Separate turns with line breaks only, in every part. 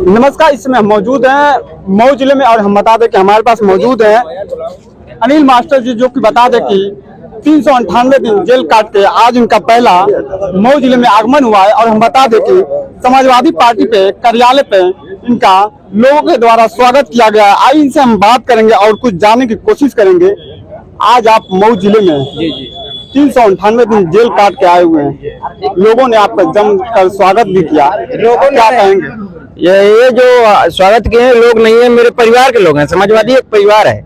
नमस्कार, इस समय हम मौजूद हैं मऊ जिले में और हम बता दें कि हमारे पास मौजूद हैं अनिल मास्टर जी, जो कि बता दें कि 398 दिन जेल काट के आज उनका पहला मऊ जिले में आगमन हुआ है। और हम बता दें कि समाजवादी पार्टी पे कार्यालय पे इनका लोगों के द्वारा स्वागत किया गया है। आज इनसे हम बात करेंगे और कुछ जानने की कोशिश करेंगे। आज आप मऊ जिले में 398 दिन जेल काट के आए हुए हैं, लोगों ने आपका जमकर स्वागत भी किया, लोगों क्या कहेंगे?
ये जो स्वागत किए हैं लोग नहीं है, मेरे परिवार के लोग हैं। समाजवादी एक परिवार है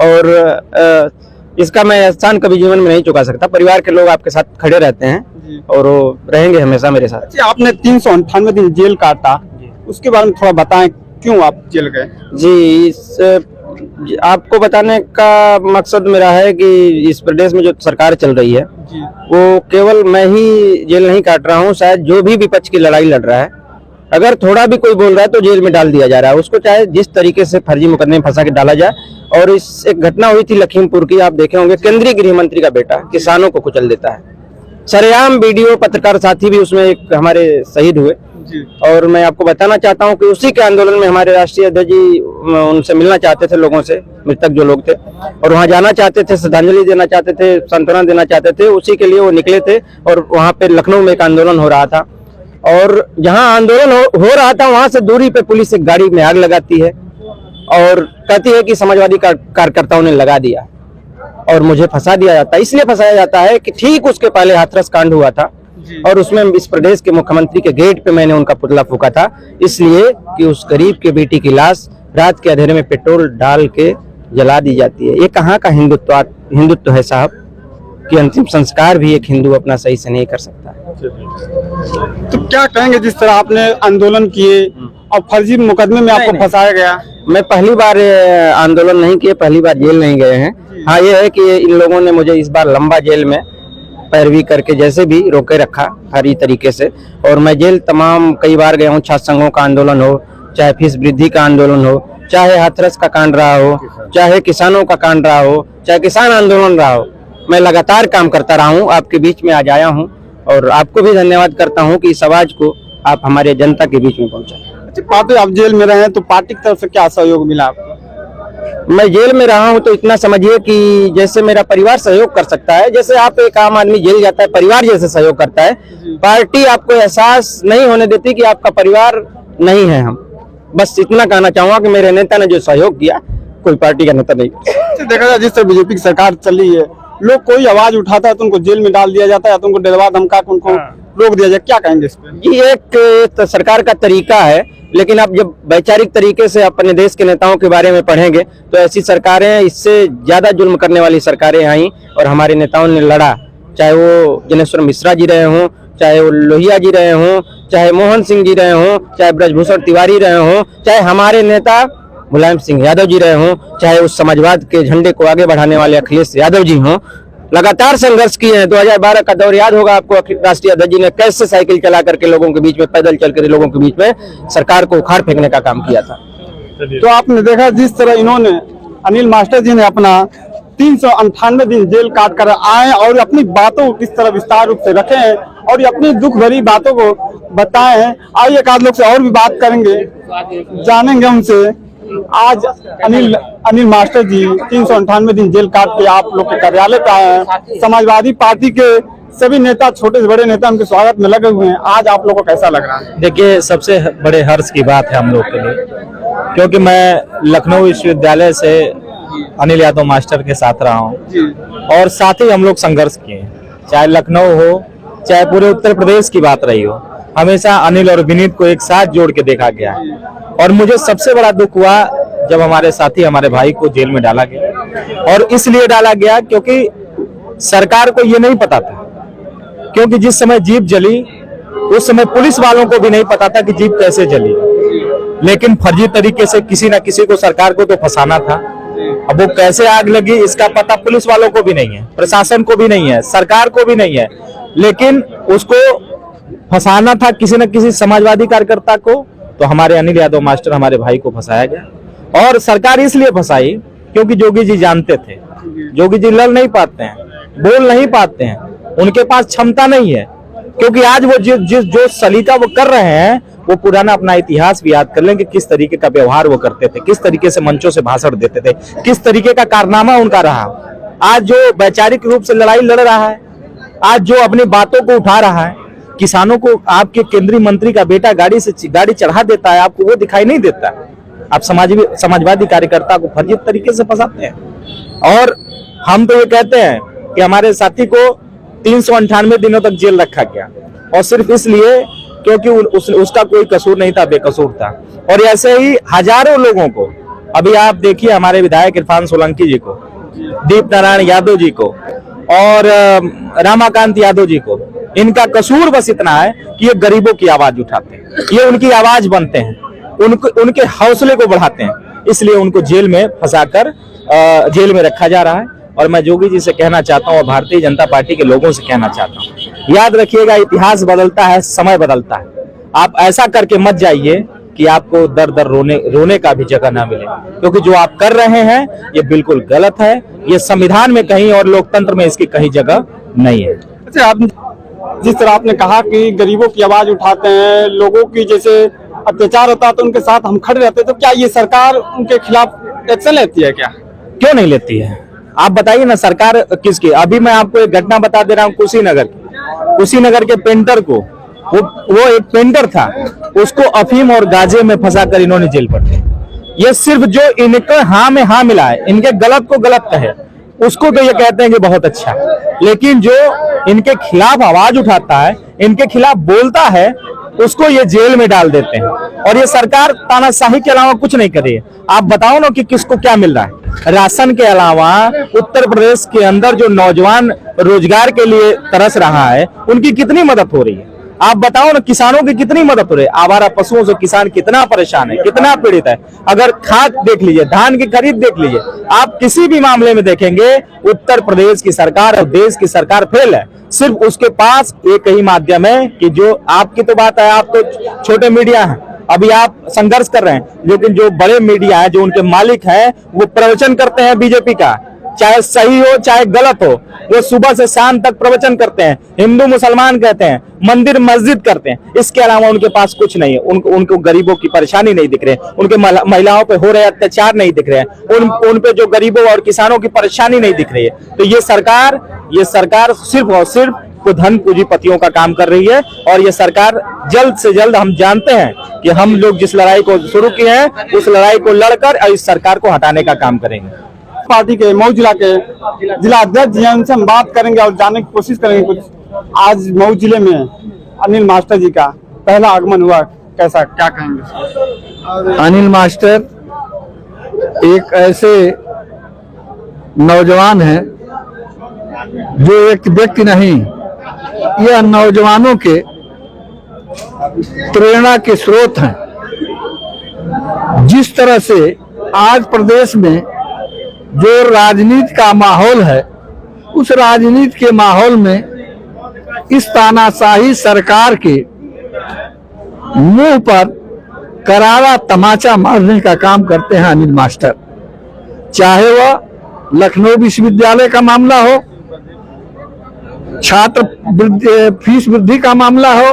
और इसका मैं एहसान कभी जीवन में नहीं चुका सकता। परिवार के लोग आपके साथ खड़े रहते हैं और वो रहेंगे हमेशा मेरे साथ।
आपने 398 दिन जेल काटा, उसके बारे में थोड़ा बताएं, क्यों आप जेल गए?
जी, आपको बताने का मकसद मेरा है कि इस प्रदेश में जो सरकार चल रही है वो केवल मैं ही जेल नहीं काट रहा हूँ, शायद जो भी विपक्ष की लड़ाई लड़ रहा है, अगर थोड़ा भी कोई बोल रहा है तो जेल में डाल दिया जा रहा है उसको, चाहे जिस तरीके से फर्जी मुकदमे में फंसा के डाला जाए। और इस एक घटना हुई थी लखीमपुर की, आप देखे होंगे, केंद्रीय गृह मंत्री का बेटा किसानों को कुचल देता है। सरेआम वीडियो, पत्रकार साथी भी उसमें एक हमारे शहीद हुए। और मैं आपको बताना चाहता हूं कि उसी के आंदोलन में हमारे राष्ट्रीय अध्यक्ष जी उनसे मिलना चाहते थे, लोगों से, मृतक जो लोग थे, और वहां जाना चाहते थे, श्रद्धांजलि देना चाहते थे, सांत्वना देना चाहते थे। उसी के लिए वो निकले थे और वहां पे लखनऊ में एक आंदोलन हो रहा था। और जहां आंदोलन हो रहा था वहां से दूरी पे पुलिस एक गाड़ी में आग लगाती है और कहती है कि समाजवादी कार्यकर्ताओं ने लगा दिया और मुझे फंसा दिया जाता है। इसलिए फंसाया जाता है कि ठीक उसके पहले हाथरस कांड हुआ था और उसमें इस प्रदेश के मुख्यमंत्री के गेट पे मैंने उनका पुतला फूका था, इसलिए कि उस गरीब के बेटी की लाश रात के अंधेरे में पेट्रोल डाल के जला दी जाती है। ये कहाँ का हिंदुत्व है साहब, कि अंतिम संस्कार भी एक हिंदू अपना सही से नहीं कर सकता।
तो क्या कहेंगे, जिस तरह आपने आंदोलन किए और फर्जी मुकदमे में आपको फंसाया गया?
मैं पहली बार आंदोलन नहीं किए, पहली बार जेल नहीं गए हैं। हाँ, ये है कि इन लोगों ने मुझे इस बार लंबा जेल में पैरवी करके जैसे भी रोके रखा हर तरीके से, और मैं जेल तमाम कई बार गया हूँ। छात्र संघों का आंदोलन हो, चाहे फीस वृद्धि का आंदोलन हो, चाहे हाथरस का कांड रहा हो, चाहे किसानों का कांड रहा हो, चाहे किसान आंदोलन रहा हो, मैं लगातार काम करता रहा हूँ। आपके बीच में आज आया हूँ और आपको भी धन्यवाद करता हूँ कि इस आवाज को आप हमारे जनता के बीच में पहुँचाए।
पार्टी, आप जेल में रहे हैं तो पार्टी की तरफ से क्या सहयोग मिला आपको?
मैं जेल में रहा हूं तो इतना समझिए कि जैसे मेरा परिवार सहयोग कर सकता है, जैसे आप एक आम आदमी जेल जाता है परिवार जैसे सहयोग करता है, पार्टी आपको एहसास नहीं होने देती कि आपका परिवार नहीं है हम। बस इतना कहना चाहूंगा कि मेरे नेता ने जो सहयोग किया, कोई पार्टी का नेता नहीं।
देखा जाए जिस तरह बीजेपी की सरकार चल रही है, लोग कोई आवाज उठाता है तो उनको जेल में डाल दिया जाता है, तो उनको डरवा धमका के उनको रोक दिया जाए, क्या कहेंगे इस पे?
जी, एक सरकार का तरीका है, लेकिन आप जब वैचारिक तरीके से अपने देश के नेताओं के बारे में पढ़ेंगे तो ऐसी सरकारें, इससे ज्यादा जुल्म करने वाली सरकारें आई और हमारे नेताओं ने लड़ा। चाहे वो जनेश्वर मिश्रा जी रहे हों, चाहे वो लोहिया जी रहे हों, चाहे मोहन सिंह जी रहे हों, चाहे ब्रजभूषण तिवारी रहे हों, चाहे हमारे नेता मुलायम सिंह यादव जी रहे हों, चाहे उस समाजवाद के झंडे को आगे बढ़ाने वाले अखिलेश यादव जी हों, लगातार संघर्ष किए हैं। 2012 का दौर याद होगा आपको, राष्ट्रीय अध्यक्ष जी ने कैसे साइकिल चला करके लोगों के बीच में, पैदल चल कर लोगों के बीच में सरकार को उखाड़ फेंकने का काम किया था।
तो आपने देखा जिस तरह इन्होंने, अनिल मास्टर जी ने अपना 398 दिन जेल काट कर आए और अपनी बातों को किस तरह विस्तार रूप से रखे हैं और अपनी दुख भरी बातों को बताए हैं। आइए एक आध लोग से और भी बात करेंगे, जानेंगे उनसे। आज अनिल मास्टर जी 398 दिन जेल काट के आप लोग के कार्यालय पे आए हैं। समाजवादी पार्टी के सभी नेता, छोटे से बड़े नेता उनके स्वागत में लगे हुए हैं। आज आप लोगों को कैसा लग रहा है?
देखिए, सबसे बड़े हर्ष की बात है हम लोग के लिए, क्योंकि मैं लखनऊ विश्वविद्यालय से अनिल यादव मास्टर के साथ रहा हूँ और साथ ही हम लोग संघर्ष किए, चाहे लखनऊ हो चाहे पूरे उत्तर प्रदेश की बात रही हो, हमेशा अनिल और विनीत को एक साथ जोड़ के देखा गया है। और मुझे सबसे बड़ा दुख हुआ जब हमारे साथी, हमारे भाई को जेल में डाला गया, और इसलिए डाला गया क्योंकि सरकार को ये नहीं पता था, क्योंकि जिस समय जीप जली उस समय पुलिस वालों को भी नहीं पता था कि जीप कैसे जली, लेकिन फर्जी तरीके से किसी न किसी को, सरकार को तो फंसाना था। अब वो कैसे आग लगी इसका पता पुलिस वालों को भी नहीं है, प्रशासन को भी नहीं है, सरकार को भी नहीं है, लेकिन उसको फंसाना था किसी न किसी समाजवादी कार्यकर्ता को। तो हमारे अनिल यादव मास्टर, हमारे भाई को फंसाया गया, और सरकार इसलिए फंसाई क्योंकि जोगी जी जानते थे, जोगी जी लड़ नहीं पाते हैं, बोल नहीं पाते हैं, उनके पास क्षमता नहीं है, क्योंकि आज वो जो सलीका वो कर रहे हैं वो पुराना अपना इतिहास भी याद कर लें कि किस तरीके का व्यवहार वो करते थे, किस तरीके से मंचों से भाषण देते थे, किस तरीके का कारनामा उनका रहा। आज जो वैचारिक रूप से लड़ाई लड़ रहा है, आज जो अपनी बातों को उठा रहा है, किसानों को आपके केंद्रीय मंत्री का बेटा गाड़ी चढ़ा देता है, आपको वो दिखाई नहीं देता। आप समाजवादी कार्यकर्ता को फर्जी तरीके से फंसाते हैं। और हम तो ये कहते हैं कि हमारे साथी को 398 दिनों तक जेल रखा गया, और सिर्फ इसलिए क्योंकि उसका कोई कसूर नहीं था, बेकसूर था। और ऐसे ही हजारों लोगों को, अभी आप देखिए हमारे विधायक इरफान सोलंकी जी को, दीप नारायण यादव जी को और रामाकांत यादव जी को, इनका कसूर बस इतना है कि ये गरीबों की आवाज उठाते हैं, ये उनकी आवाज बनते हैं, उनके हौसले को बढ़ाते हैं, इसलिए उनको जेल में फंसाकर जेल में रखा जा रहा है। और मैं जोगी जी से कहना चाहता हूँ और भारतीय जनता पार्टी के लोगों से कहना चाहता हूँ, याद रखिएगा इतिहास बदलता है, समय बदलता है। आप ऐसा करके मत जाइए कि आपको दर दर रोने का भी जगह ना मिले, क्योंकि जो आप कर रहे हैं ये बिल्कुल गलत है। ये संविधान में कहीं और लोकतंत्र में इसकी कहीं जगह नहीं है।
अच्छा, आप जिस तरह आपने कहा कि गरीबों की आवाज उठाते हैं, लोगों की जैसे अत्याचार होता है तो उनके साथ हम खड़े रहते हैं, तो क्या ये सरकार उनके खिलाफ एक्शन लेती है क्या?
क्यों नहीं लेती है? आप बताइए ना, सरकार किसकी? अभी मैं आपको एक घटना बता दे रहा हूँ, कुशीनगर के पेंटर को, वो एक पेंटर था, उसको अफीम और गांजे में फंसाकर इन्होंने जेल पर दिया। ये सिर्फ जो इनके हाँ में हाँ मिला है, इनके गलत को गलत कहे, उसको तो ये कहते हैं कि बहुत अच्छा, लेकिन जो इनके खिलाफ आवाज उठाता है, इनके खिलाफ बोलता है, उसको ये जेल में डाल देते हैं। और ये सरकार तानाशाही के अलावा कुछ नहीं कर रही है। आप बताओ ना कि किसको क्या मिल रहा है? राशन के अलावा उत्तर प्रदेश के अंदर जो नौजवान रोजगार के लिए तरस रहा है, उनकी कितनी मदद हो रही है? आप बताओ ना, किसानों की कितनी मदद हो रही है? आवारा पशुओं से किसान कितना परेशान है, कितना पीड़ित है। अगर खाद देख लीजिए, धान की खरीद देख लीजिए, आप किसी भी मामले में देखेंगे उत्तर प्रदेश की सरकार और देश की सरकार फेल है। सिर्फ उसके पास एक ही माध्यम है कि जो आपकी तो बात है, आप तो छोटे मीडिया हैं, अभी आप संघर्ष कर रहे हैं, लेकिन जो बड़े मीडिया है, जो उनके मालिक हैं, वो प्रवचन करते हैं बीजेपी का, चाहे सही हो चाहे गलत हो, वो सुबह से शाम तक प्रवचन करते हैं, हिंदू मुसलमान कहते हैं, मंदिर मस्जिद करते हैं। इसके अलावा उनके पास कुछ नहीं है। उनको गरीबों की परेशाानी नहीं दिख रही है, उनके महिलाओं पे हो रहे अत्याचार नहीं दिख रहे हैं, उन पे जो गरीबों और किसानों की परेशानी नहीं दिख रही है। तो ये सरकार सिर्फ और सिर्फ धन पूंजीपतियों का काम कर रही है। और ये सरकार जल्द से जल्द, हम जानते हैं कि हम लोग जिस लड़ाई को शुरू किए हैं, उस लड़ाई को लड़कर इस सरकार को हटाने का काम करेंगे।
पार्टी के मऊ जिला के जिला अध्यक्ष जी, उनसे हम बात करेंगे और जानने की कोशिश करेंगे कुछ। आज मऊ जिले में अनिल मास्टर जी का पहला आगमन हुआ, कैसा, क्या कहेंगे?
अनिल मास्टर एक ऐसे नौजवान हैं जो एक व्यक्ति नहीं, यह नौजवानों के प्रेरणा के स्रोत हैं। जिस तरह से आज प्रदेश में जो राजनीति का माहौल है, उस राजनीति के माहौल में इस तानाशाही सरकार के मुंह पर करारा तमाचा मारने का काम करते हैं अनिल मास्टर। चाहे वह लखनऊ विश्वविद्यालय का मामला हो, छात्र फीस वृद्धि का मामला हो,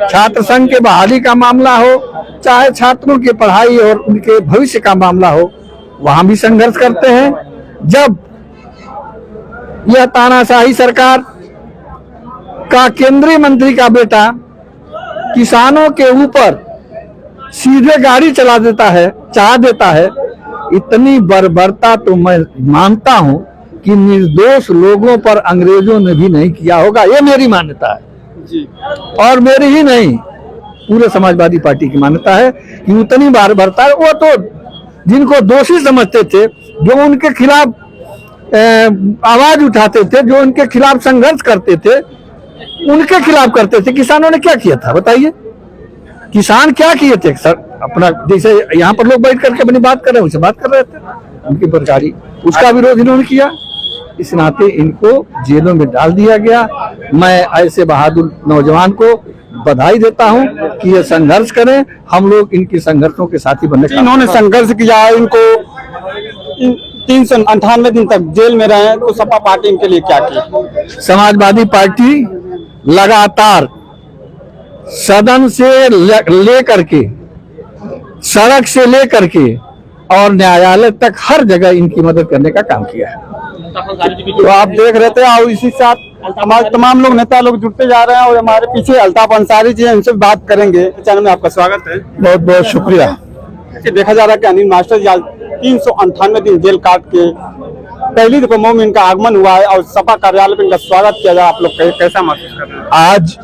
छात्र संघ के बहाली का मामला हो, चाहे छात्रों की पढ़ाई और उनके भविष्य का मामला हो, वहां भी संघर्ष करते हैं। जब यह तानाशाही सरकार का केंद्रीय मंत्री का बेटा किसानों के ऊपर सीधे गाड़ी चला देता है, चाह देता है, इतनी बर्बरता तो मैं मानता हूं कि निर्दोष लोगों पर अंग्रेजों ने भी नहीं किया होगा। ये मेरी मान्यता है जी, और मेरी ही नहीं, पूरे समाजवादी पार्टी की मान्यता है कि उतनी बर्बरता। वो तो जिनको दोषी समझते थे, जो उनके खिलाफ आवाज उठाते थे, जो उनके खिलाफ संघर्ष करते थे, उनके खिलाफ करते थे। किसानों ने क्या किया था बताइए? किसान क्या किए थे सर? अपना, जैसे यहाँ पर लोग बैठ करके अपनी बात कर रहे हैं, उनसे बात कर रहे थे, उनकी प्रचारी, उसका विरोध इन्होंने किया। इस नाते इनको जेलों में डाल दिया गया। मैं ऐसे बहादुर नौजवान को बधाई देता हूं कि ये संघर्ष करें, हम लोग इनके संघर्षों के साथी बनने का।
इन्होंने संघर्ष किया, इनको 398 दिन तक जेल में रहे, तो सपा पार्टी इनके लिए क्या की?
समाजवादी पार्टी लगातार सदन से ले करके, सड़क से ले करके और न्यायालय तक हर जगह इनकी मदद करने का काम किया है।
तो आप देख रहे थे और इसी के साथ हमारे तमाम लोग नेता लोग जुड़ते जा रहे हैं और हमारे पीछे अल्ताफ अंसारी जी हैं, इनसे बात करेंगे। चैनल में आपका स्वागत है।
बहुत बहुत शुक्रिया।
देखा जा रहा है कि अनिल मास्टर जी आज 398 दिन जेल काट के पहली दफा मऊ में इनका आगमन हुआ है और सपा कार्यालय में इनका स्वागत किया जाए। आप लोग कैसा महसूस कर रहे हैं?
आज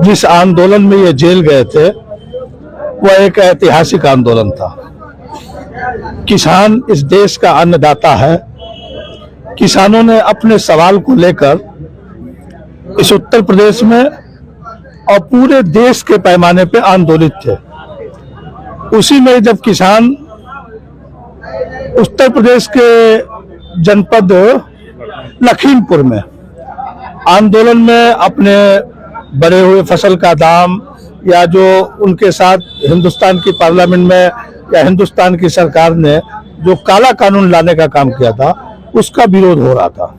जिस आंदोलन में ये जेल गए थे वह एक ऐतिहासिक आंदोलन था। किसान इस देश का अन्नदाता है। किसानों ने अपने सवाल को लेकर इस उत्तर प्रदेश में और पूरे देश के पैमाने पे आंदोलित थे। उसी में जब किसान उत्तर प्रदेश के जनपद लखीमपुर में आंदोलन में अपने बढ़े हुए फसल का दाम या जो उनके साथ हिंदुस्तान की पार्लियामेंट में या हिंदुस्तान की सरकार ने जो काला कानून लाने का काम किया था उसका विरोध हो रहा था।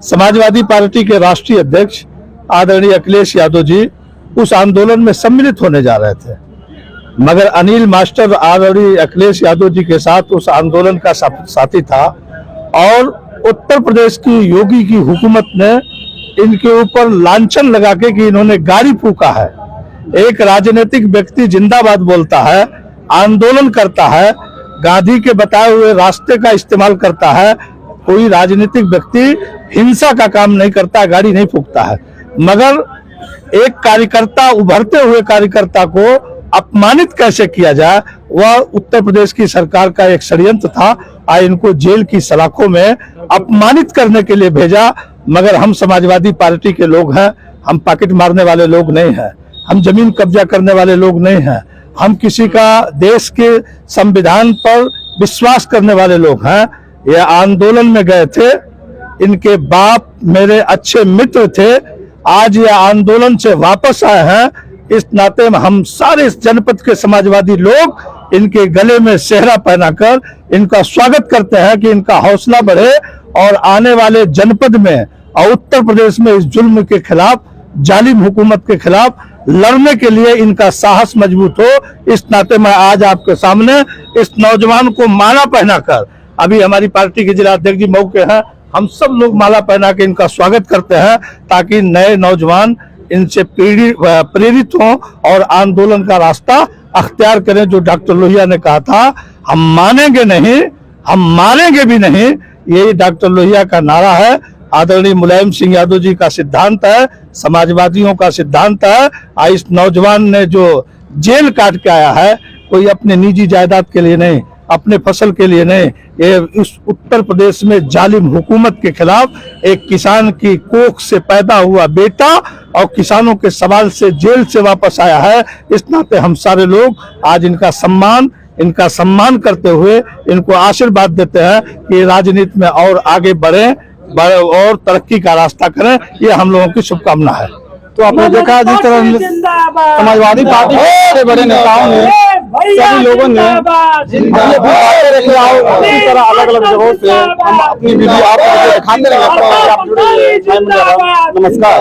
समाजवादी पार्टी के राष्ट्रीय अध्यक्ष आदरणीय अखिलेश यादव जी उस आंदोलन में सम्मिलित होने जा रहे थे, मगर अनिल मास्टर आदरणीय अखिलेश यादव जी के साथ उस आंदोलन का साथी था और उत्तर प्रदेश की योगी की हुकूमत ने इनके ऊपर लांछन लगा के कि इन्होंने गाड़ी फूका है। एक राजनीतिक व्यक्ति जिंदाबाद बोलता है, आंदोलन करता है, गांधी के बताए हुए रास्ते का इस्तेमाल करता है। कोई राजनीतिक व्यक्ति हिंसा का काम नहीं करता, गाड़ी नहीं फूकता है, मगर एक कार्यकर्ता, उभरते हुए कार्यकर्ता को अपमानित कैसे किया जाए वह उत्तर प्रदेश की सरकार का एक षड्यंत्र था। आज इनको जेल की सलाखों में अपमानित करने के लिए भेजा। मगर हम समाजवादी पार्टी के लोग हैं, हम पॉकेट मारने वाले लोग नहीं हैं, हम जमीन कब्जा करने वाले लोग नहीं हैं, हम किसी का देश के संविधान पर विश्वास करने वाले लोग हैं। ये आंदोलन में गए थे, इनके बाप मेरे अच्छे मित्र थे, आज ये आंदोलन से वापस आए हैं। इस नाते में हम सारे इस जनपद के समाजवादी लोग इनके गले में सेहरा पहनाकर इनका स्वागत करते हैं कि इनका हौसला बढ़े और आने वाले जनपद में और उत्तर प्रदेश में इस जुल्म के खिलाफ, जालिम हुकूमत के खिलाफ लड़ने के लिए इनका साहस मजबूत हो। इस नाते मैं आज आपके सामने इस नौजवान को माला पहनाकर, अभी हमारी पार्टी के जिला अध्यक्ष जी मऊ के हैं, हम सब लोग माला पहना के इनका स्वागत करते हैं ताकि नए नौजवान इनसे प्रेरित हों और आंदोलन का रास्ता अख्तियार करें। जो डॉक्टर लोहिया ने कहा था, हम मानेंगे नहीं, हम मारेंगे भी नहीं, यही डॉक्टर लोहिया का नारा है। आदरणीय मुलायम सिंह यादव जी का सिद्धांत है, समाजवादियों का सिद्धांत है। इस नौजवान ने जो जेल काट के आया है, कोई अपने निजी जायदाद के लिए नहीं, अपने फसल के लिए नहीं, ये इस उत्तर प्रदेश में जालिम हुकूमत के खिलाफ एक किसान की कोख से पैदा हुआ बेटा और किसानों के सवाल से जेल से वापस आया है। इस नाते हम सारे लोग आज इनका सम्मान करते हुए इनको आशीर्वाद देते हैं कि राजनीति में और आगे बढ़ें और तरक्की का रास्ता करें, ये हम लोगों की शुभकामना है।
तो आपने देखा जिस तरह समाजवादी पार्टी के बड़े नेताओं ने, सभी लोगों ने अपनी बातें रखी और इसी तरह अलग अलग जगहों से हम अपनी वीडियो आपको दिखाते रहेंगे। आप जुड़े रहिए। नमस्कार।